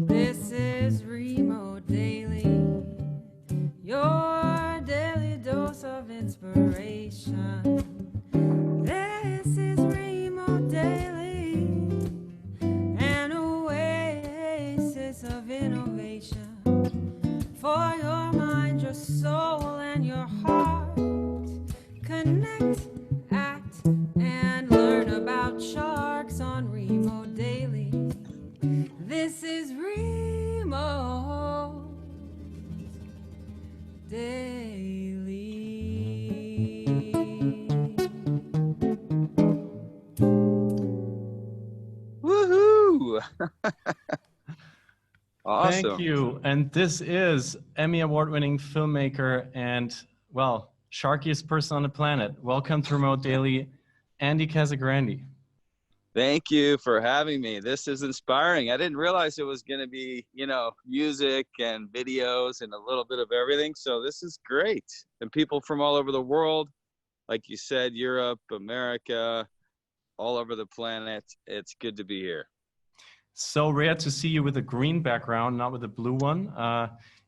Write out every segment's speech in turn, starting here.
This is Remote Daily, your daily dose of inspiration. This is Remote Daily, an oasis of innovation for your mind, your soul, and your heart. Connect, act, and learn about sharks on Remote Daily. This is Remote Daily. Woohoo! Thank Awesome. you. And this is Emmy-award-winning filmmaker and, well, sharkiest person on the planet. Welcome to Remote Daily, Andy Casagrande. Thank you for having me. This is inspiring. I didn't realize it was going to be, music and videos and a little bit of everything. So this is great. And people from all over the world, like you said, Europe, America, all over the planet. It's good to be here. So rare to see you with a green background, not with a blue one.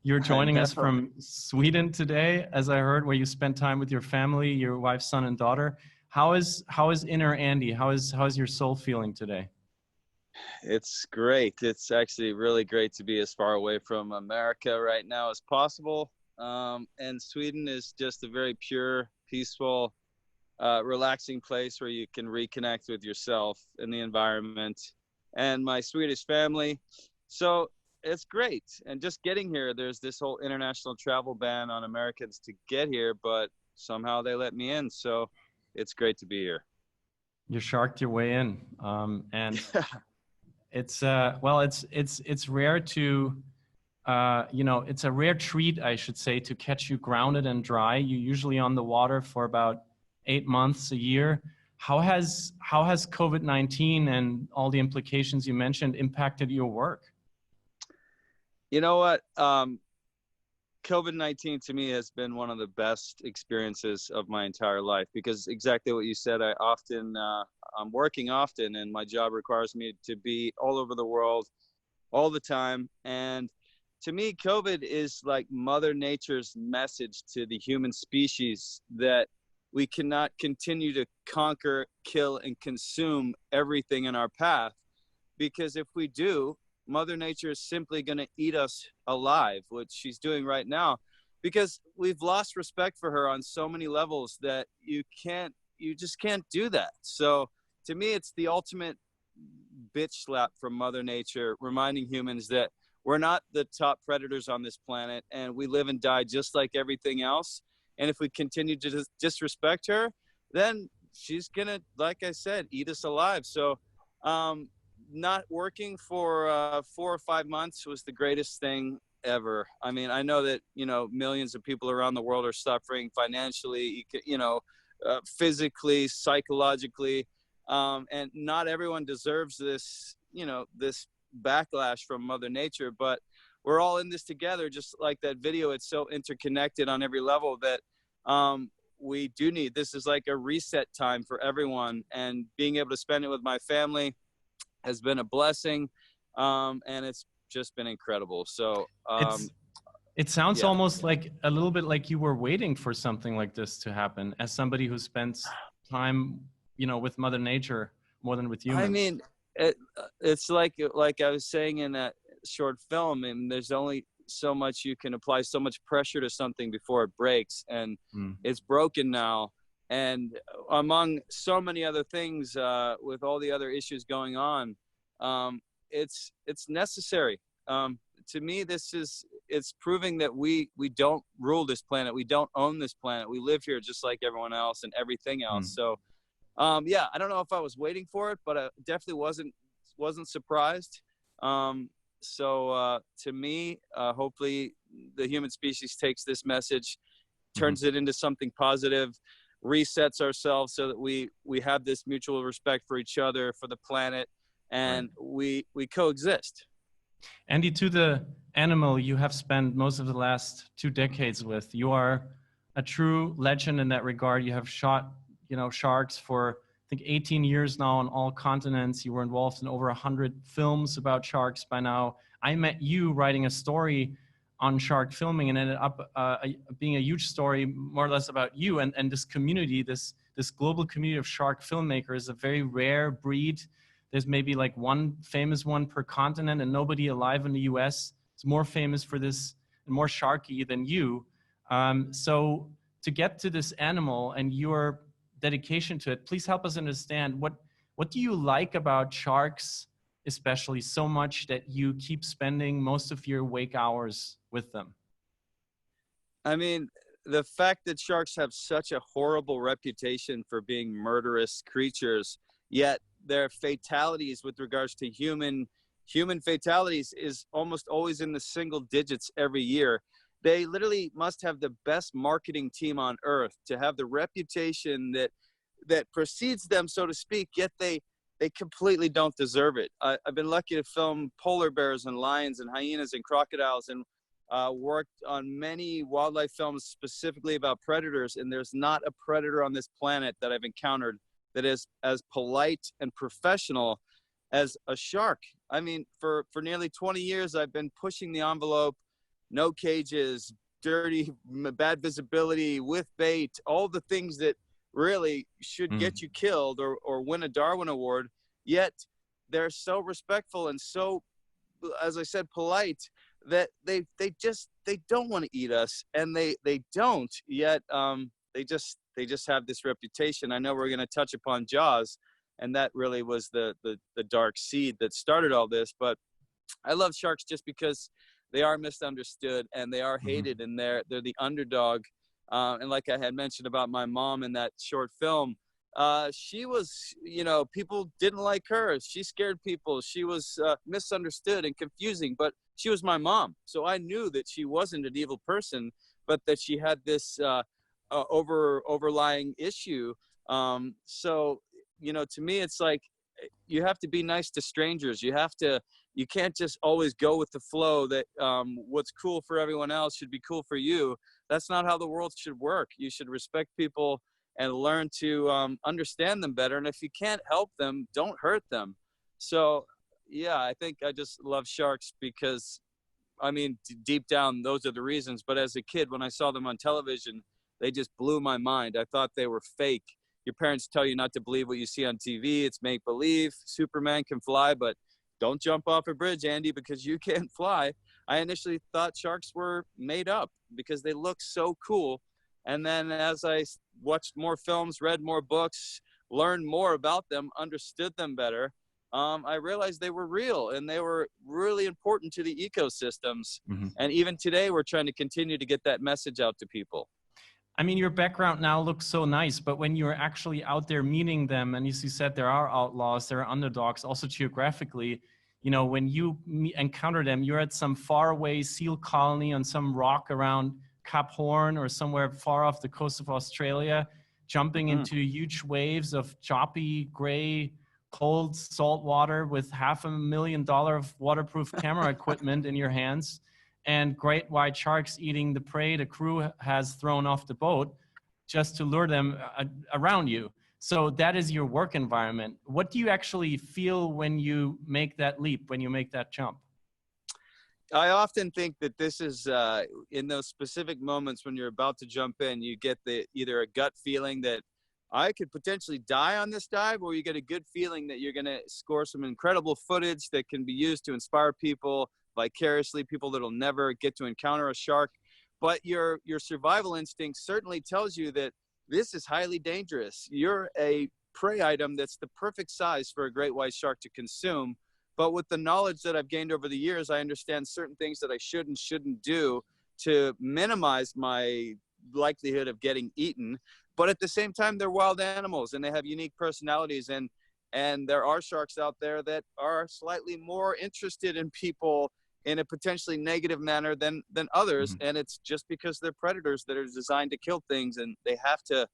You're joining us from Sweden today, as I heard, where you spent time with your family, your wife, son, and daughter. How is inner Andy? How is your soul feeling today? It's great. It's actually really great to be as far away from America right now as possible. And Sweden is just a very pure, peaceful, relaxing place where you can reconnect with yourself and the environment and my Swedish family. So it's great. And just getting here, there's this whole international travel ban on Americans to get here, but somehow they let me in. So it's great to be here. You sharked your way in. And it's rare to, it's a rare treat, I should say, to catch you grounded and dry. You're usually on the water for about 8 months, a year. How has COVID-19 and all the implications you mentioned impacted your work? You know what? COVID-19 to me has been one of the best experiences of my entire life, because exactly what you said, I'm working often and my job requires me to be all over the world all the time. And to me, COVID is like Mother Nature's message to the human species that we cannot continue to conquer, kill, and consume everything in our path, because if we do, Mother Nature is simply going to eat us alive, which she's doing right now, because we've lost respect for her on so many levels that you just can't do that. So to me, it's the ultimate bitch slap from Mother Nature, reminding humans that we're not the top predators on this planet and we live and die just like everything else. And if we continue to disrespect her, then she's going to, like I said, eat us alive. So not working for 4 or 5 months was the greatest thing ever. I mean, I know that, millions of people around the world are suffering financially, physically, psychologically. And not everyone deserves this, this backlash from Mother Nature, but we're all in this together. Just like that video, it's so interconnected on every level that we do need. This is like a reset time for everyone, and being able to spend it with my family has been a blessing, and it's just been incredible. So it sounds almost like a little bit like you were waiting for something like this to happen, as somebody who spends time, with Mother Nature more than with humans. I mean, it's like I was saying in that short film, and there's only so much you can apply, so much pressure to something before it breaks, and it's broken now. And among so many other things, with all the other issues going on, it's necessary. To me, it's proving that we don't rule this planet. We don't own this planet. We live here just like everyone else and everything else. So, I don't know if I was waiting for it, but I definitely wasn't surprised. So to me, hopefully the human species takes this message, turns it into something positive, resets ourselves so that we have this mutual respect for each other, for the planet, and we coexist. Andy, to the animal you have spent most of the last 2 decades with, you are a true legend in that regard. You have shot, sharks for think 18 years now on all continents. You were involved in over 100 films about sharks by now. I met you writing a story on shark filming and ended up being a huge story more or less about you and this community, this global community of shark filmmakers, a very rare breed. There's maybe like one famous one per continent, and nobody alive in the US is more famous for this and more sharky than you. So to get to this animal and your dedication to it, please help us understand what do you like about sharks, especially so much that you keep spending most of your wake hours with them? I mean, the fact that sharks have such a horrible reputation for being murderous creatures, yet their fatalities with regards to human fatalities is almost always in the single digits every year. They literally must have the best marketing team on earth to have the reputation that precedes them, so to speak, yet they completely don't deserve it. I've been lucky to film polar bears and lions and hyenas and crocodiles, and worked on many wildlife films specifically about predators, and there's not a predator on this planet that I've encountered that is as polite and professional as a shark. I mean, for nearly 20 years, I've been pushing the envelope. No cages, dirty, bad visibility, with bait, all the things that really should get you killed or win a Darwin Award. Yet they're so respectful and so, as I said, polite, that they don't want to eat us, and they don't. Yet they just have this reputation. I know we're going to touch upon Jaws, and that really was the dark seed that started all this. But I love sharks just because they are misunderstood and they are hated, and they're the underdog. And like I had mentioned about my mom in that short film, she was, people didn't like her. She scared people. She was misunderstood and confusing, but she was my mom. So I knew that she wasn't an evil person, but that she had this overlying issue. So, to me, it's like, you have to be nice to strangers. You can't just always go with the flow that what's cool for everyone else should be cool for you. That's not how the world should work. You should respect people and learn to understand them better. And if you can't help them, don't hurt them. So, yeah, I think I just love sharks because, I mean, deep down, those are the reasons. But as a kid, when I saw them on television, they just blew my mind. I thought they were fake. Your parents tell you not to believe what you see on TV. It's make-believe. Superman can fly, but don't jump off a bridge, Andy, because you can't fly. I initially thought sharks were made up because they look so cool. And then as I watched more films, read more books, learned more about them, understood them better, I realized they were real and they were really important to the ecosystems. And even today, we're trying to continue to get that message out to people. I mean, your background now looks so nice, but when you're actually out there meeting them, and as you said, there are outlaws, there are underdogs, also geographically, when you encounter them, you're at some faraway seal colony on some rock around Cap Horn or somewhere far off the coast of Australia, jumping into huge waves of choppy, gray, cold, salt water with $500,000 of waterproof camera equipment in your hands, and great white sharks eating the prey the crew has thrown off the boat just to lure them around you. So that is your work environment. What do you actually feel when you make that leap, when you make that jump? I often think that this is in those specific moments when you're about to jump in, you get either a gut feeling that I could potentially die on this dive, or you get a good feeling that you're going to score some incredible footage that can be used to inspire people vicariously, people that'll never get to encounter a shark. But your survival instinct certainly tells you that this is highly dangerous. You're a prey item that's the perfect size for a great white shark to consume. But with the knowledge that I've gained over the years, I understand certain things that I should and shouldn't do to minimize my likelihood of getting eaten. But at the same time, they're wild animals and they have unique personalities. And there are sharks out there that are slightly more interested in people in a potentially negative manner than others. And it's just because they're predators that are designed to kill things, and they have to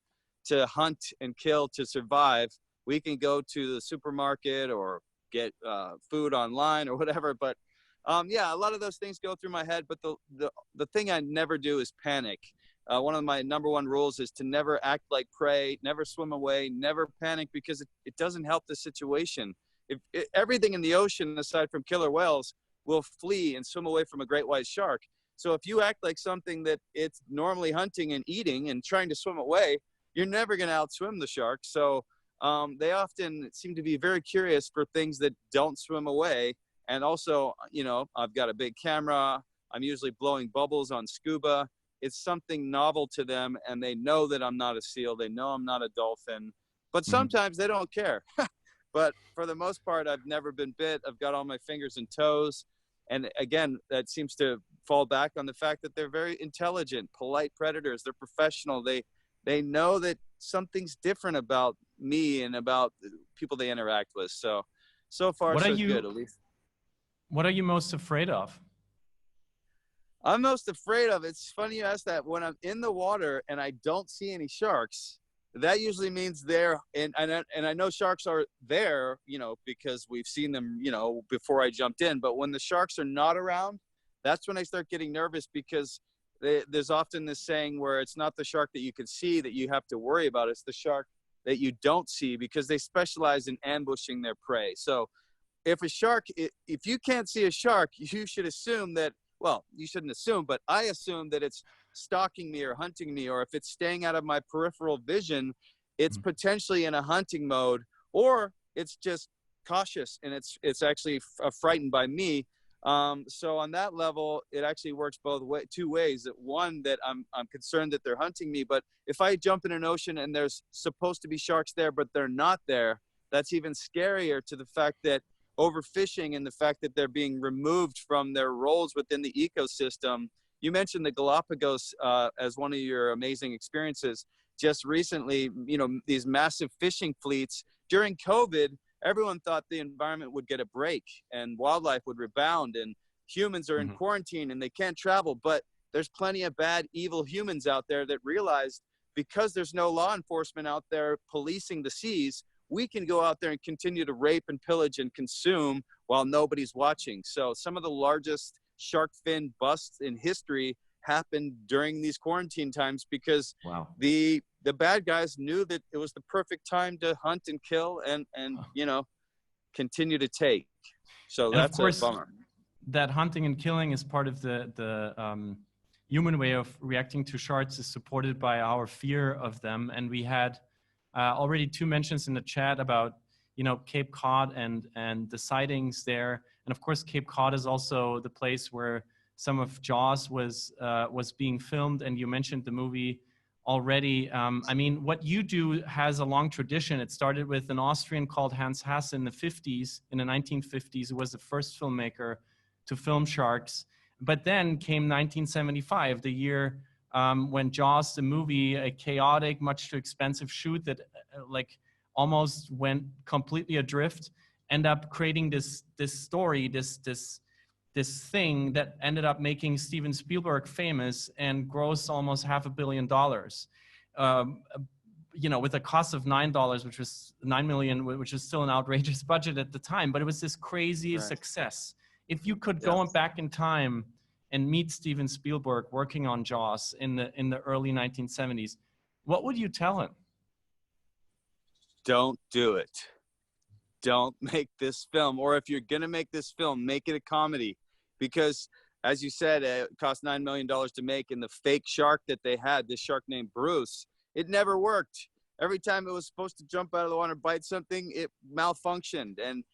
hunt and kill to survive. We can go to the supermarket or get food online or whatever, but yeah, a lot of those things go through my head. But the thing I never do is panic. one of my number one rules is to never act like prey, never swim away, never panic, because it doesn't help the situation. Everything in the ocean, aside from killer whales, will flee and swim away from a great white shark. So if you act like something that it's normally hunting and eating and trying to swim away, you're never going to outswim the shark. So they often seem to be very curious for things that don't swim away. And also, you know, I've got a big camera. I'm usually blowing bubbles on scuba. It's something novel to them, and they know that I'm not a seal. They know I'm not a dolphin. But sometimes they don't care. But for the most part, I've never been bit. I've got all my fingers and toes. And again, that seems to fall back on the fact that they're very intelligent, polite predators. They're professional. They know that something's different about me and about the people they interact with. So far, so good, at least. What are you most afraid of? I'm most afraid of, it's funny you ask that, when I'm in the water and I don't see any sharks, that usually means they're, and I know sharks are there, you know, because we've seen them, you know, before I jumped in. But when the sharks are not around, that's when I start getting nervous, because there's often this saying where it's not the shark that you can see that you have to worry about. It's the shark that you don't see, because they specialize in ambushing their prey. So if a shark, if you can't see a shark, you should assume that, well, you shouldn't assume, but I assume that it's stalking me or hunting me, or if it's staying out of my peripheral vision, it's potentially in a hunting mode, or it's just cautious and it's actually frightened by me. So on that level, it actually works two ways. One, that I'm concerned that they're hunting me, but if I jump in an ocean and there's supposed to be sharks there, but they're not there, that's even scarier, to the fact that overfishing and the fact that they're being removed from their roles within the ecosystem. You mentioned the Galapagos as one of your amazing experiences. Just recently, you know, these massive fishing fleets. During COVID, everyone thought the environment would get a break and wildlife would rebound, and humans are in quarantine and they can't travel. But there's plenty of bad, evil humans out there that realize, because there's no law enforcement out there policing the seas, we can go out there and continue to rape and pillage and consume while nobody's watching. So some of the largest shark fin busts in history happened during these quarantine times, because the bad guys knew that it was the perfect time to hunt and kill and you know, continue to take. So and that's of course, a bummer. That hunting and killing is part of the human way of reacting to sharks, is supported by our fear of them. And we had already 2 mentions in the chat about, you know, Cape Cod and the sightings there. And of course, Cape Cod is also the place where some of Jaws was being filmed. And you mentioned the movie already. I mean, what you do has a long tradition. It started with an Austrian called Hans Hasse in the 1950s, who was the first filmmaker to film sharks. But then came 1975, the year when Jaws, the movie, a chaotic, much too expensive shoot that like almost went completely adrift, end up creating this story, this thing that ended up making Steven Spielberg famous and grossed almost $500 million. You know, with a cost of $9, which was $9 million, which is still an outrageous budget at the time, but it was this crazy success. If you could go back in time and meet Steven Spielberg working on Jaws in the early 1970s, what would you tell him? Don't do it. Don't make this film. Or if you're going to make this film, make it a comedy. Because, as you said, it cost $9 million to make, and the fake shark that they had, this shark named Bruce, it never worked. Every time it was supposed to jump out of the water and bite something, it malfunctioned. And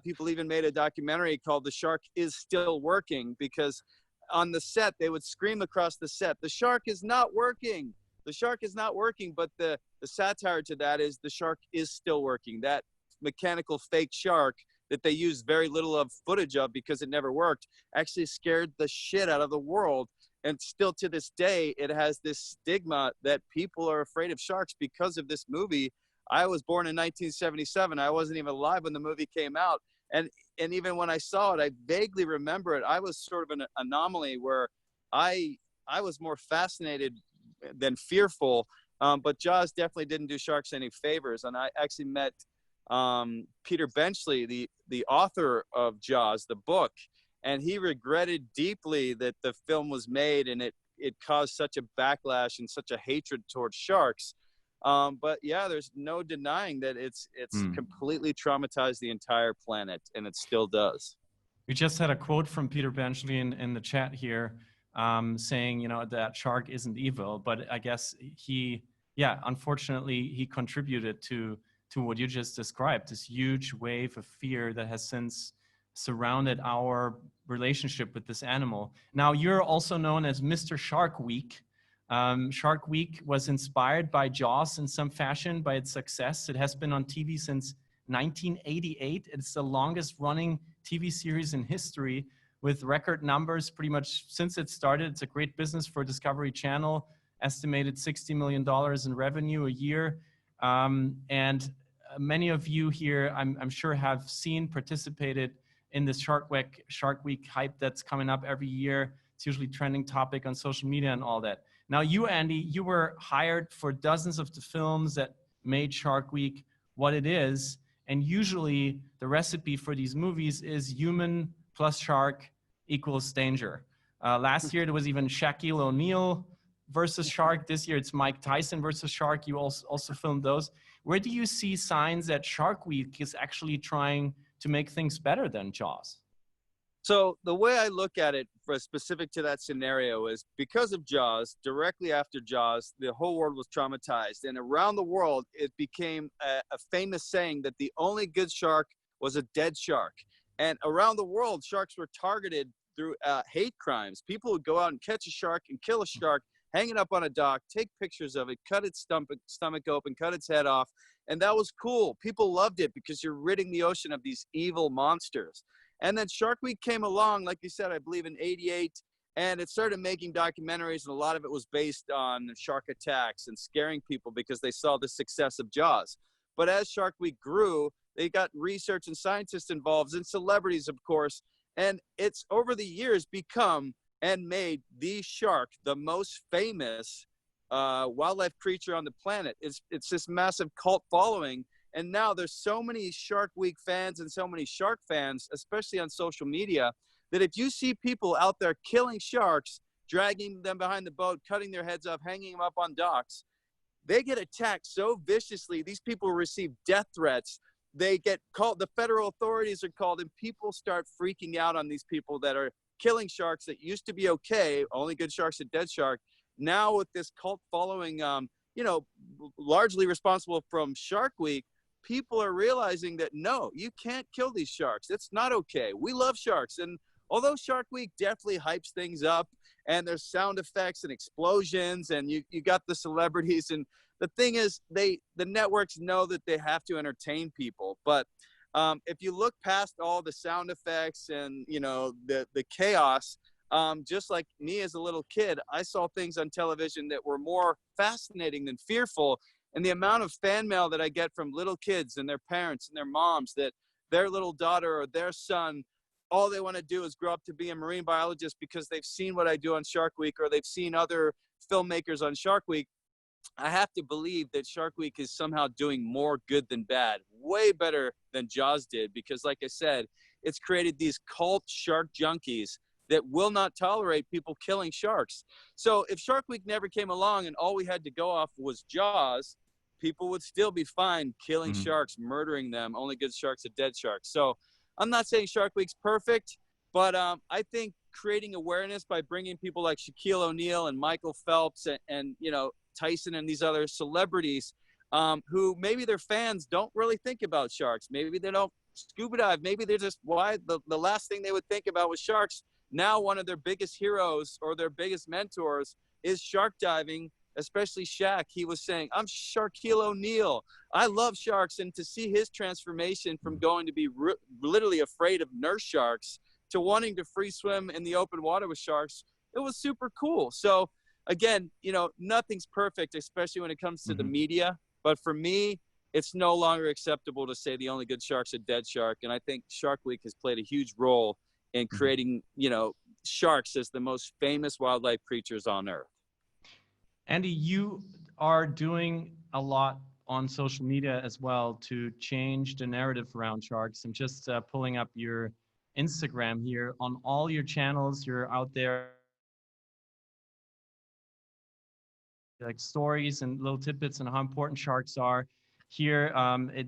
people even made a documentary called The Shark Is Still Working, because on the set, they would scream across the set, "The shark is not working. The shark is not working." But the satire to that is the shark is still working. That mechanical fake shark that they used very little of footage of because it never worked actually scared the shit out of the world. And still to this day, it has this stigma that people are afraid of sharks because of this movie. I was born in 1977. I wasn't even alive when the movie came out. And even when I saw it, I vaguely remember it. I was sort of an anomaly where I was more fascinated than fearful. But Jaws definitely didn't do sharks any favors. And I actually met Peter Benchley, the author of Jaws, the book, and he regretted deeply that the film was made, and it caused such a backlash and such a hatred towards sharks. But yeah, there's no denying that it's completely traumatized the entire planet, and it still does. We just had a quote from Peter Benchley in the chat here, saying, you know, that shark isn't evil, but I guess unfortunately, he contributed to what you just described, this huge wave of fear that has since surrounded our relationship with this animal. Now, you're also known as Mr. Shark Week. Shark Week was inspired by Jaws in some fashion, by its success. It has been on TV since 1988. It's the longest running TV series in history, with record numbers pretty much since it started. It's a great business for Discovery Channel, estimated $60 million in revenue a year. And many of you here, I'm sure, have participated in this Shark Week hype that's coming up every year. It's usually trending topic on social media and all that. Now, you, Andy, you were hired for dozens of the films that made Shark Week what it is. And usually the recipe for these movies is human plus shark equals danger. Last year, there was even Shaquille O'Neal versus shark. This year, it's Mike Tyson versus shark. You also filmed those. Where do you see signs that Shark Week is actually trying to make things better than Jaws? So the way I look at it, for specific to that scenario, is because of Jaws, directly after Jaws, the whole world was traumatized. And around the world, it became a famous saying that the only good shark was a dead shark. And around the world, sharks were targeted through hate crimes. People would go out and catch a shark and kill a shark, hang it up on a dock, take pictures of it, cut its stomach open, cut its head off. And that was cool. People loved it because you're ridding the ocean of these evil monsters. And then Shark Week came along, like you said, I believe in '88, and it started making documentaries, and a lot of it was based on shark attacks and scaring people because they saw the success of Jaws. But as Shark Week grew, they got research and scientists involved, and celebrities, of course, and it's over the years become and made the shark the most famous wildlife creature on the planet. It's this massive cult following. And now there's so many Shark Week fans and so many shark fans, especially on social media, that if you see people out there killing sharks, dragging them behind the boat, cutting their heads off, hanging them up on docks, they get attacked so viciously. These people receive death threats. They get called, the federal authorities are called, and people start freaking out on these people that are killing sharks that used to be okay, only good shark's a dead shark. Now with this cult following, largely responsible from Shark Week, people are realizing that, no, you can't kill these sharks. It's not okay. We love sharks. And although Shark Week definitely hypes things up, and there's sound effects and explosions, and you got the celebrities, and the thing is, the networks know that they have to entertain people. But if you look past all the sound effects and, the chaos, just like me as a little kid, I saw things on television that were more fascinating than fearful. And the amount of fan mail that I get from little kids and their parents and their moms, that their little daughter or their son, all they want to do is grow up to be a marine biologist because they've seen what I do on Shark Week, or they've seen other filmmakers on Shark Week. I have to believe that Shark Week is somehow doing more good than bad, way better than Jaws did, because like I said, it's created these cult shark junkies that will not tolerate people killing sharks. So if Shark Week never came along and all we had to go off was Jaws, people would still be fine killing sharks, murdering them. Only good sharks are dead sharks. So I'm not saying Shark Week's perfect, but I think creating awareness by bringing people like Shaquille O'Neal and Michael Phelps and Tyson and these other celebrities who maybe their fans don't really think about sharks. Maybe they don't scuba dive. Maybe they're just, the last thing they would think about was sharks. Now one of their biggest heroes or their biggest mentors is shark diving, especially Shaq. He was saying, I'm Shaquille O'Neal. I love sharks. And to see his transformation from going to be literally afraid of nurse sharks to wanting to free swim in the open water with sharks, it was super cool. So again, nothing's perfect, especially when it comes to the media. But for me, it's no longer acceptable to say the only good shark's a dead shark. And I think Shark Week has played a huge role in creating, sharks as the most famous wildlife creatures on Earth. Andy, you are doing a lot on social media as well to change the narrative around sharks. I'm just pulling up your Instagram here. On all your channels, you're out there like stories and little tidbits and how important sharks are. Here,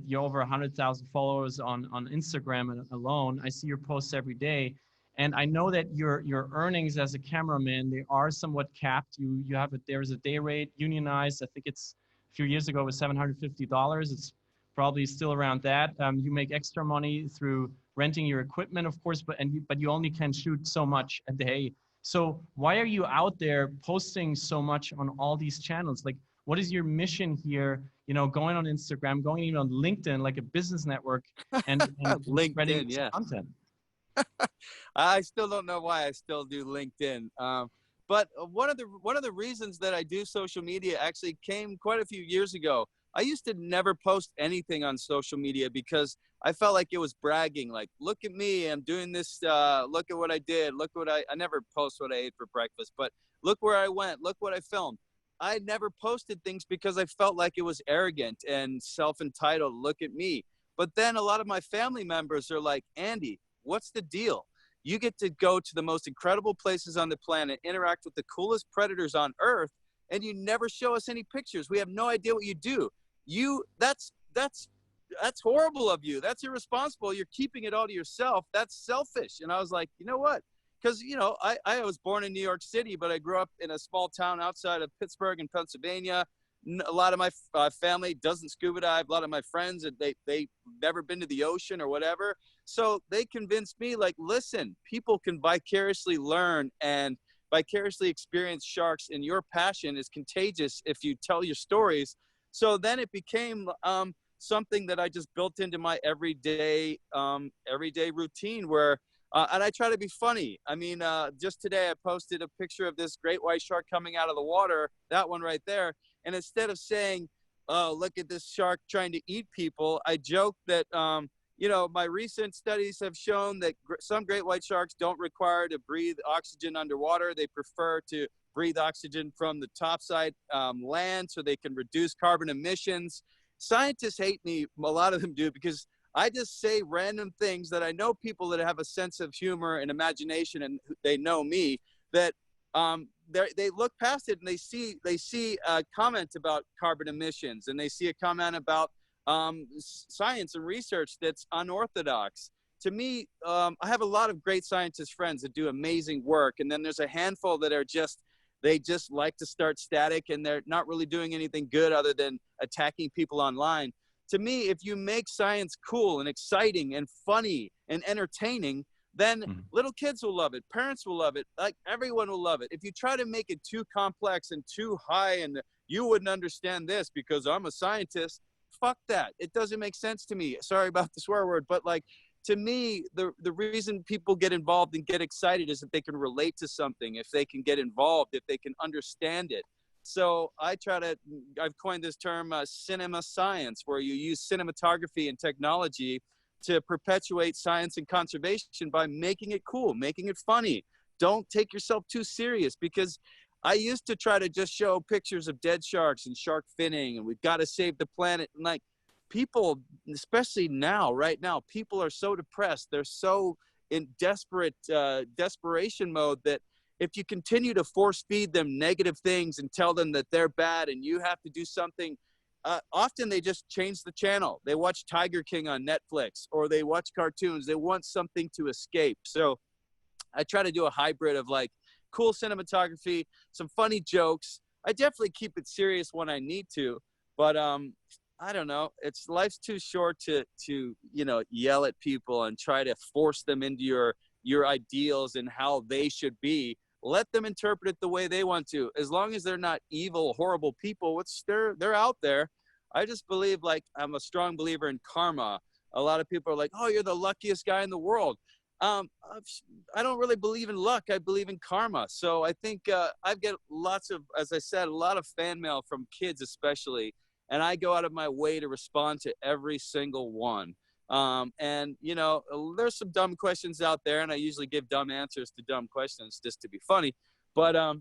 you're over 100,000 followers on Instagram alone. I see your posts every day, and I know that your earnings as a cameraman, they are somewhat capped. You have there's a day rate unionized. I think it's a few years ago it was $750. It's probably still around that. You make extra money through renting your equipment, of course, but you only can shoot so much a day. So why are you out there posting so much on all these channels? Like, what is your mission here? You know, going on Instagram, going even on LinkedIn, like a business network, and LinkedIn, spreading yeah. content. I still don't know why I still do LinkedIn. But one of the reasons that I do social media actually came quite a few years ago. I used to never post anything on social media because I felt like it was bragging. Like, look at me, I'm doing this. Look at what I did. Look what I never post what I ate for breakfast, but look where I went. Look what I filmed. I never posted things because I felt like it was arrogant and self-entitled. Look at me. But then a lot of my family members are like, Andy, what's the deal? You get to go to the most incredible places on the planet, interact with the coolest predators on Earth, and you never show us any pictures. We have no idea what you do. That's horrible of you. That's irresponsible. You're keeping it all to yourself. That's selfish. And I was like, you know what? Because, you know, I was born in New York City, but I grew up in a small town outside of Pittsburgh in Pennsylvania. A lot of my family doesn't scuba dive. A lot of my friends, they've never been to the ocean or whatever. So they convinced me, like, listen, people can vicariously learn and vicariously experience sharks, and your passion is contagious if you tell your stories. So then it became something that I just built into my everyday routine where, and I try to be funny. I mean, just today I posted a picture of this great white shark coming out of the water, that one right there. And instead of saying, oh, look at this shark trying to eat people, I joke that, you know, my recent studies have shown that some great white sharks don't require to breathe oxygen underwater. They prefer to breathe oxygen from the topside land so they can reduce carbon emissions. Scientists hate me, a lot of them do, because I just say random things that I know people that have a sense of humor and imagination, and they know me, that they look past it and they see a comment about carbon emissions, and they see a comment about science and research that's unorthodox. To me, I have a lot of great scientist friends that do amazing work, and then there's a handful that are they just like to start static, and they're not really doing anything good other than attacking people online. To me, if you make science cool and exciting and funny and entertaining, then little kids will love it. Parents will love it. Like, everyone will love it. If you try to make it too complex and too high and you wouldn't understand this because I'm a scientist, fuck that. It doesn't make sense to me. Sorry about the swear word, but like, to me, the reason people get involved and get excited is that they can relate to something, if they can get involved, if they can understand it. So I've coined this term cinema science, where you use cinematography and technology to perpetuate science and conservation by making it cool, making it funny. Don't take yourself too serious, because I used to try to just show pictures of dead sharks and shark finning and we've got to save the planet. And like, people, especially now, right now, people are so depressed. They're so in desperation mode that if you continue to force feed them negative things and tell them that they're bad and you have to do something, often they just change the channel. They watch Tiger King on Netflix, or they watch cartoons. They want something to escape. So I try to do a hybrid of like cool cinematography, some funny jokes. I definitely keep it serious when I need to, but I don't know. Life's too short to you know, yell at people and try to force them into your ideals and how they should be. Let them interpret it the way they want to. As long as they're not evil, horrible people, which they're out there. I just believe, like, I'm a strong believer in karma. A lot of people are like, oh, you're the luckiest guy in the world. I don't really believe in luck. I believe in karma. So I think I've got lots of, as I said, a lot of fan mail from kids especially. And I go out of my way to respond to every single one. And, you know, there's some dumb questions out there, and I usually give dumb answers to dumb questions just to be funny. But,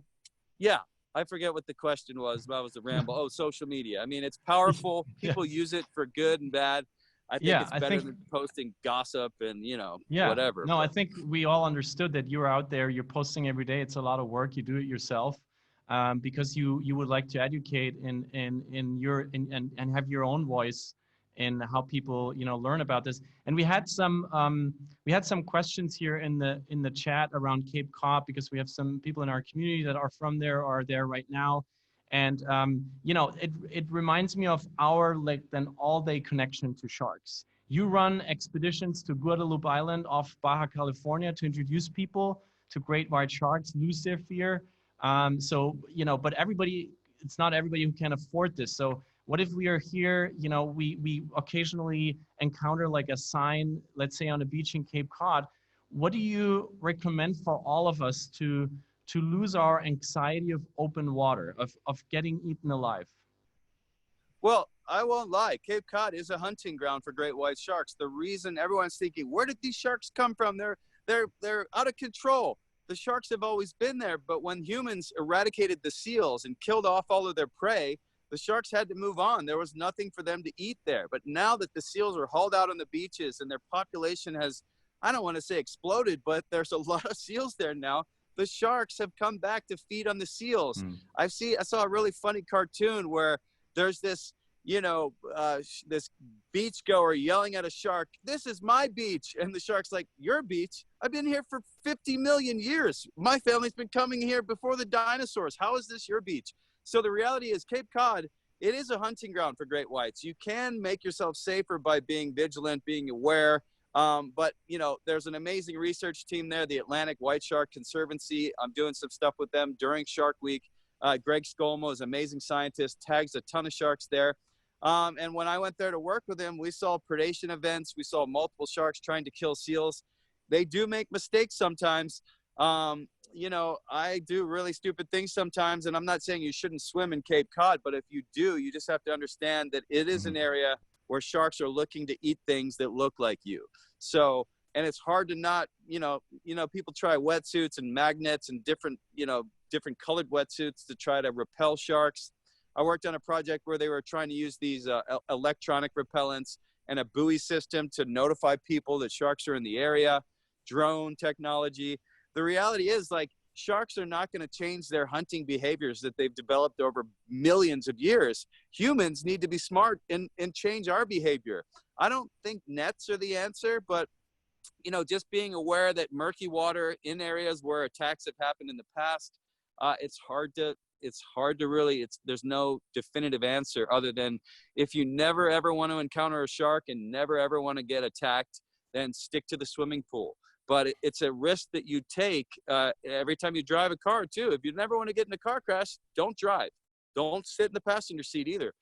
yeah, I forget what the question was. That was a ramble. Oh, social media. I mean, it's powerful. People use it for good and bad. I think it's better than posting gossip and, you know, whatever. No, I think we all understood that you're out there, you're posting every day. It's a lot of work. You do it yourself. because you would like to educate and have your own voice in how people learn about this. And we had some questions here in the chat around Cape Cod, because we have some people in our community that are from there or are there right now. And it reminds me of our an all-day connection to sharks. You run expeditions to Guadalupe Island off Baja California to introduce people to great white sharks, lose their fear. So but it's not everybody who can afford this. So what if we are here, we occasionally encounter like a sign, let's say on a beach in Cape Cod. What do you recommend for all of us to lose our anxiety of open water, of getting eaten alive? Well, I won't lie. Cape Cod is a hunting ground for great white sharks. The reason everyone's thinking, where did these sharks come from? They're out of control. The sharks have always been there, but when humans eradicated the seals and killed off all of their prey, the sharks had to move on. There was nothing for them to eat there. But now that the seals are hauled out on the beaches and their population has, I don't want to say exploded, but there's a lot of seals there now. The sharks have come back to feed on the seals. I saw a really funny cartoon where there's this, this beach goer yelling at a shark, "This is my beach." And the shark's like, "Your beach? I've been here for 50 million years. My family's been coming here before the dinosaurs. How is this your beach?" So the reality is Cape Cod, it is a hunting ground for great whites. You can make yourself safer by being vigilant, being aware. But, there's an amazing research team there, the Atlantic White Shark Conservancy. I'm doing some stuff with them during Shark Week. Greg Skolmo is an amazing scientist, tags a ton of sharks there. And when I went there to work with him, we saw predation events. We saw multiple sharks trying to kill seals. They do make mistakes sometimes. I do really stupid things sometimes, and I'm not saying you shouldn't swim in Cape Cod, but if you do, you just have to understand that it is an area where sharks are looking to eat things that look like you. So, and it's hard to not, people try wetsuits and magnets and different colored wetsuits to try to repel sharks. I worked on a project where they were trying to use these electronic repellents and a buoy system to notify people that sharks are in the area, drone technology. The reality is, sharks are not going to change their hunting behaviors that they've developed over millions of years. Humans need to be smart and change our behavior. I don't think nets are the answer, but, just being aware that murky water in areas where attacks have happened in the past, it's hard to really, there's no definitive answer other than if you never ever want to encounter a shark and never ever want to get attacked, then stick to the swimming pool. But it's a risk that you take every time you drive a car too. If you never want to get in a car crash, don't drive. Don't sit in the passenger seat either.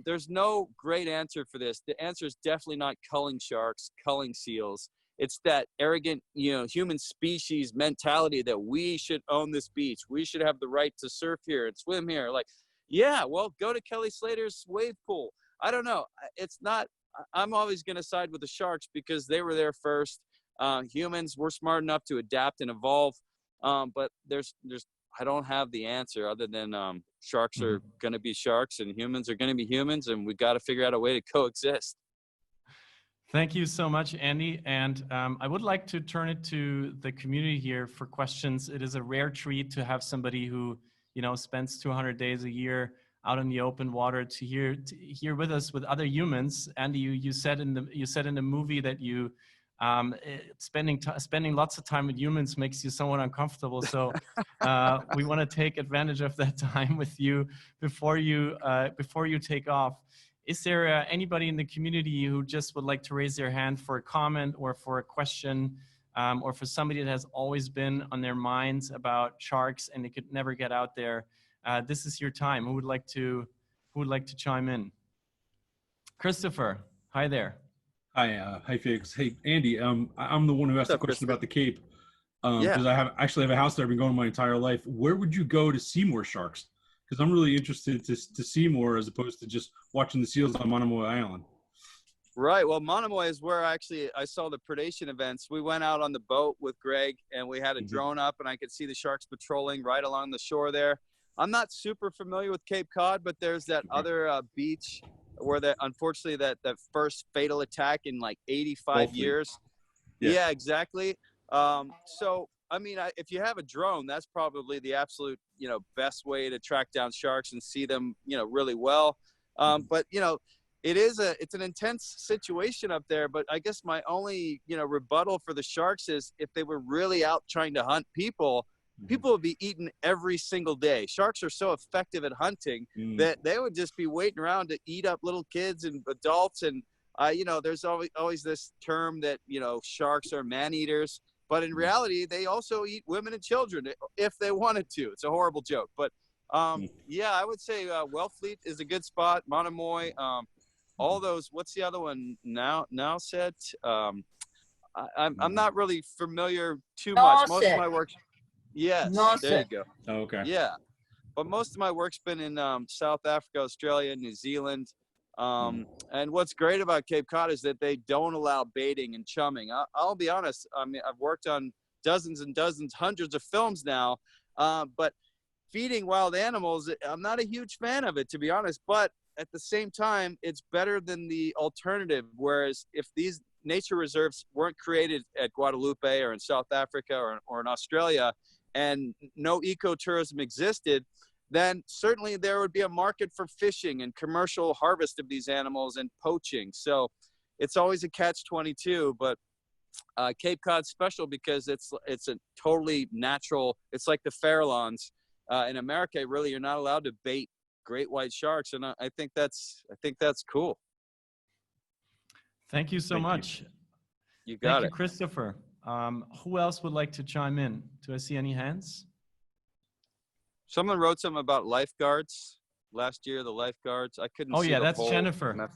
There's no great answer for this. The answer is definitely not culling sharks, culling seals. It's that arrogant, human species mentality that we should own this beach. We should have the right to surf here and swim here. Well, go to Kelly Slater's wave pool. I don't know. I'm always going to side with the sharks because they were there first. Humans, we're smart enough to adapt and evolve. But I don't have the answer other than sharks are going to be sharks and humans are going to be humans, and we got to figure out a way to coexist. Thank you so much, Andy. And I would like to turn it to the community here for questions. It is a rare treat to have somebody who, spends 200 days a year out in the open water to hear with us with other humans. Andy, you said in the movie that you spending lots of time with humans makes you somewhat uncomfortable. So we want to take advantage of that time with you before you take off. Is there anybody in the community who just would like to raise their hand for a comment or for a question, or for somebody that has always been on their minds about sharks and they could never get out there? This is your time. Who would like to chime in? Christopher, hi there. Hi, Felix. Hey, Andy. I'm the one who asked the question about the Cape, because I have a house there. I've been going my entire life. Where would you go to see more sharks? Because I'm really interested to see more as opposed to just watching the seals on Monomoy Island. Right. Well, Monomoy is where I saw the predation events. We went out on the boat with Greg and we had a drone up and I could see the sharks patrolling right along the shore there. I'm not super familiar with Cape Cod, but there's that other beach where unfortunately that first fatal attack in 85 years. Yeah, exactly. So I mean, if you have a drone, that's probably the absolute, best way to track down sharks and see them, really well. But, it's an intense situation up there. But I guess my only, rebuttal for the sharks is if they were really out trying to hunt people, people would be eaten every single day. Sharks are so effective at hunting that they would just be waiting around to eat up little kids and adults. And, there's always this term that, sharks are man-eaters. But in reality, they also eat women and children if they wanted to. It's a horrible joke. But, yeah, I would say Wellfleet is a good spot. Monomoy, all those. What's the other one? Now set. I'm not really familiar too much. Most of my work. Yes, there you go. Oh, okay. Yeah, but most of my work's been in South Africa, Australia, New Zealand. And what's great about Cape Cod is that they don't allow baiting and chumming. I'll be honest. I mean, I've worked on dozens and dozens, hundreds of films now, but feeding wild animals, I'm not a huge fan of it, to be honest. But at the same time, it's better than the alternative. Whereas if these nature reserves weren't created at Guadalupe or in South Africa or in Australia, and no ecotourism existed, then certainly there would be a market for fishing and commercial harvest of these animals and poaching. So it's always a catch-22, but Cape Cod's special because it's a totally natural, it's like the Farallones. In America, really, you're not allowed to bait great white sharks, and I think that's cool. Thank you so much. You got it. Thank you, Christopher. Who else would like to chime in? Do I see any hands? Someone wrote something about lifeguards last year. The lifeguards. I couldn't. Oh see yeah, the that's whole Jennifer.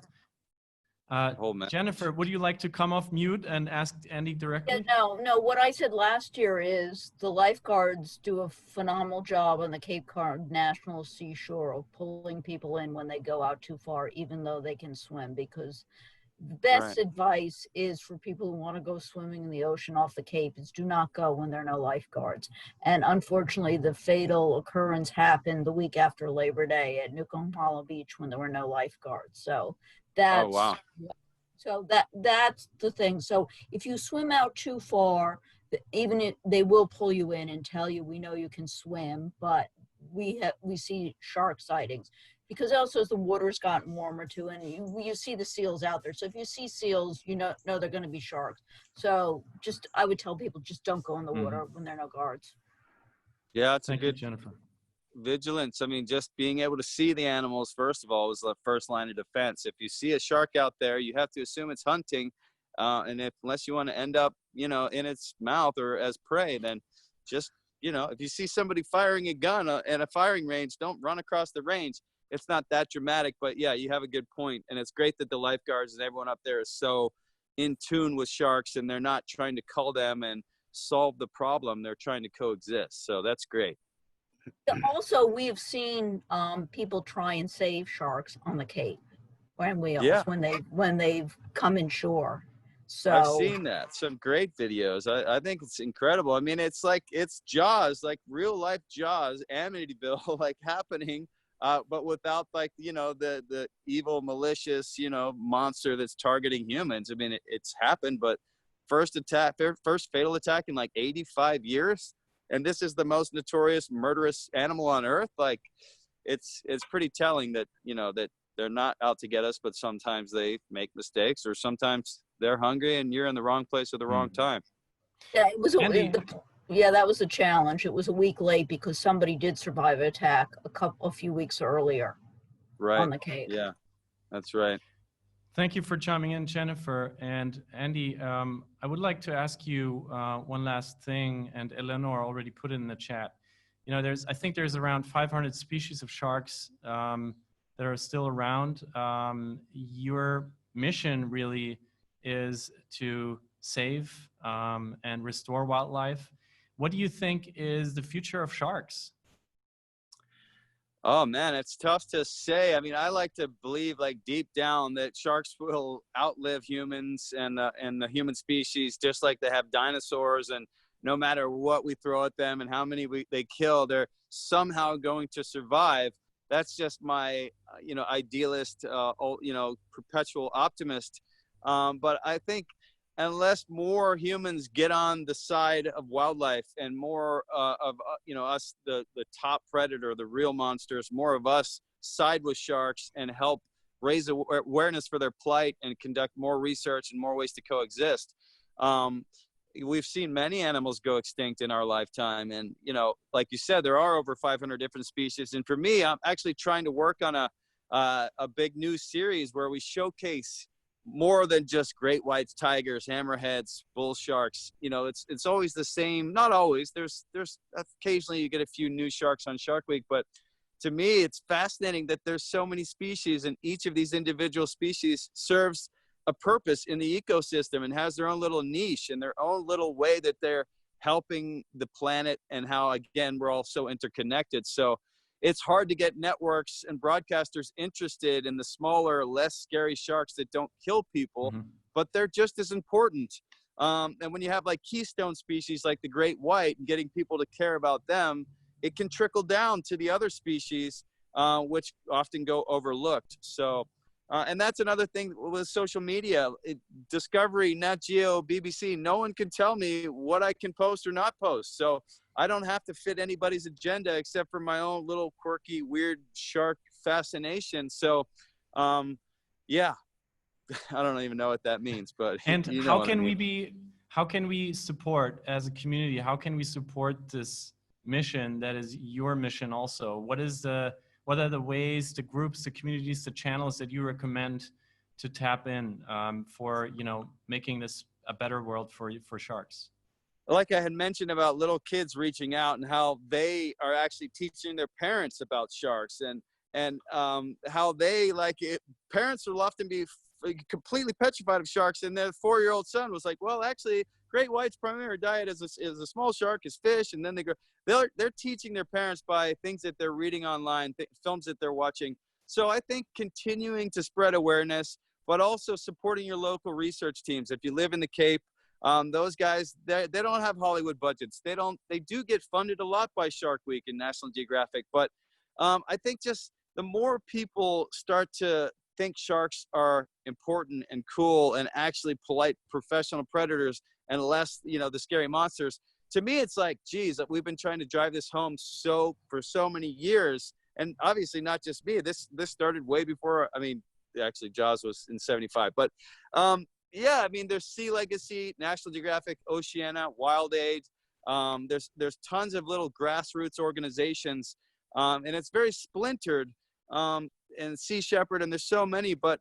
Jennifer, would you like to come off mute and ask Andy directly? Yeah, no. What I said last year is the lifeguards do a phenomenal job on the Cape Cod National Seashore of pulling people in when they go out too far, even though they can swim, because the best advice is for people who want to go swimming in the ocean off the Cape is do not go when there are no lifeguards. And unfortunately, the fatal occurrence happened the week after Labor Day at Nuku'alofa Beach when there were no lifeguards. So that's, that's the thing. So if you swim out too far, even if they will pull you in and tell you, we know you can swim, but we see shark sightings. Because also as the water's gotten warmer too, and you see the seals out there. So if you see seals, you know they're going to be sharks. So I would tell people, just don't go in the water when there are no guards. Yeah, it's Thank a good you, Jennifer. Vigilance. I mean, just being able to see the animals, first of all, is the first line of defense. If you see a shark out there, you have to assume it's hunting. And unless you want to end up, in its mouth or as prey, then just, if you see somebody firing a gun at a firing range, don't run across the range. It's not that dramatic, but yeah, you have a good point. And it's great that the lifeguards and everyone up there is so in tune with sharks, and they're not trying to cull them and solve the problem. They're trying to coexist. So that's great. Also, we've seen people try and save sharks on the Cape when they've come inshore. So I've seen that. Some great videos. I think it's incredible. I mean, it's Jaws, like real life Jaws, Amityville, like happening. But without the evil, malicious, monster that's targeting humans. I mean, it's happened, but first fatal attack in like 85 years. And this is the most notorious murderous animal on earth. Like it's pretty telling that, that they're not out to get us, but sometimes they make mistakes, or sometimes they're hungry and you're in the wrong place at the wrong time. Yeah, it was that was a challenge. It was a week late because somebody did survive an attack a few weeks earlier on the Cape. Yeah, that's right. Thank you for chiming in, Jennifer. And Andy, I would like to ask you one last thing, and Eleanor already put it in the chat. I think there's around 500 species of sharks that are still around. Your mission really is to save and restore wildlife. What do you think is the future of sharks? Oh man, it's tough to say. I mean, I like to believe, like deep down, that sharks will outlive humans and the human species, just like they have dinosaurs. And no matter what we throw at them and how many they kill, they're somehow going to survive. That's just my, idealist, perpetual optimist. But I think unless more humans get on the side of wildlife and more of us, the top predator, the real monsters, more of us side with sharks and help raise awareness for their plight and conduct more research and more ways to coexist. We've seen many animals go extinct in our lifetime, and like you said, there are over 500 different species. And for me, I'm actually trying to work on a big new series where we showcase more than just great whites, tigers, hammerheads, bull sharks. It's always the same. Not always. There's occasionally you get a few new sharks on Shark Week, but to me, it's fascinating that there's so many species, and each of these individual species serves a purpose in the ecosystem and has their own little niche and their own little way that they're helping the planet, and how, again, we're all so interconnected. So it's hard to get networks and broadcasters interested in the smaller, less scary sharks that don't kill people, but they're just as important. And when you have like keystone species like the great white and getting people to care about them, it can trickle down to the other species, which often go overlooked. So, and that's another thing with social media. Discovery, Nat Geo, BBC, no one can tell me what I can post or not post. So I don't have to fit anybody's agenda except for my own little quirky, weird shark fascination. So, yeah, I don't even know what that means, but and how can we support as a community? How can we support this mission that is your mission also? What are the ways, the groups, the communities, the channels that you recommend to tap in for making this a better world for sharks? Like I had mentioned about little kids reaching out and how they are actually teaching their parents about sharks, and how they parents will often be completely petrified of sharks, and their 4-year-old son was like, well, actually, great white's primary diet is a small shark, is fish, and then they're teaching their parents by things that they're reading online, films that they're watching. So I think continuing to spread awareness, but also supporting your local research teams. If you live in the Cape, those guys, they don't have Hollywood budgets. They do get funded a lot by Shark Week and National Geographic, but I think just the more people start to think sharks are important and cool and actually polite professional predators and less, the scary monsters. To me, it's like, geez, we've been trying to drive this home for so many years. And obviously not just me, this started way before, actually Jaws was in 75, but yeah, there's Sea Legacy, National Geographic, Oceana, Wild Aid. There's tons of little grassroots organizations, and it's very splintered, and Sea Shepherd, and there's so many, but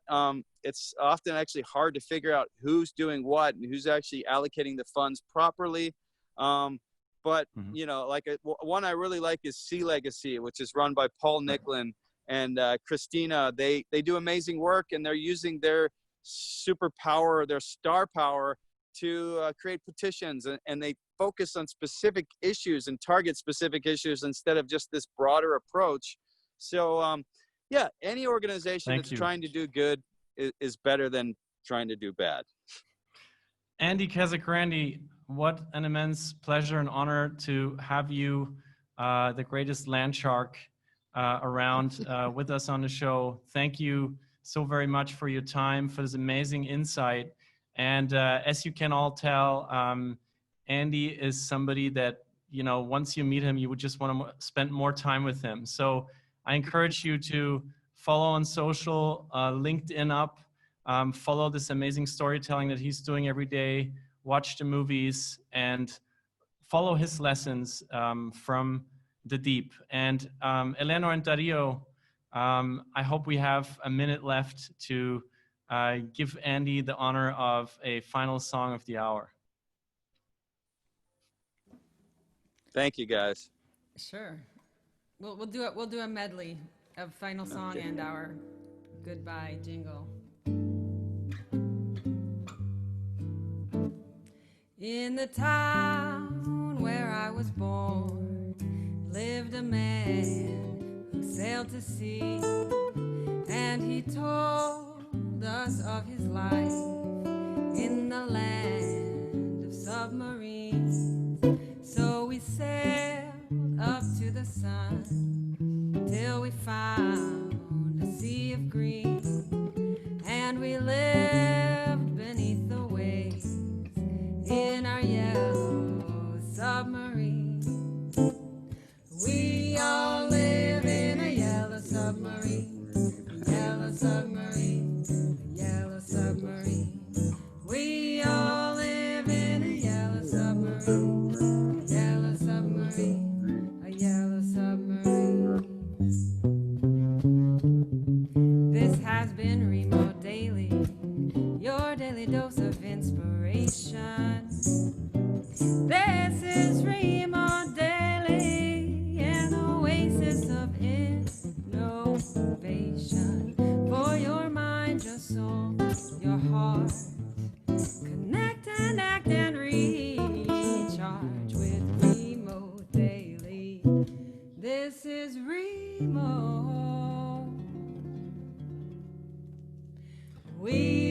it's often actually hard to figure out who's doing what and who's actually allocating the funds properly. But one I really like is Sea Legacy, which is run by Paul Nicklin and Christina. They do amazing work, and they're using their superpower, their star power, to create petitions, and they focus on specific issues and target specific issues instead of just this broader approach. So yeah, any organization that's trying to do good is better than trying to do bad. Andy Casagrande, what an immense pleasure and honor to have you, the greatest land shark around, with us on the show. Thank you so very much for your time, for this amazing insight. And as you can all tell, Andy is somebody that, once you meet him, you would just want to spend more time with him. So I encourage you to follow on social, LinkedIn up, follow this amazing storytelling that he's doing every day, watch the movies, and follow his lessons from the deep. And Eleanor and Dario, I hope we have a minute left to give Andy the honor of a final song of the hour. Thank you, guys. Sure. We'll do a medley of final song and our goodbye jingle. In the town where I was born lived a man who sailed to sea, and he told us of his life in the land of submarines. So we sailed up to the sun till we found a sea of green, and we lived beneath the waves in our yellow submarine. We all live in a yellow submarine, a yellow submarine, a yellow submarine. We all live in a yellow submarine, a yellow submarine, a yellow submarine. This has been Remote Daily, your daily dose of inspiration. This is Remote Daily, an oasis of innovation for your mind, your soul, your heart. Connect and act and recharge with Remote Daily. This is Remote. We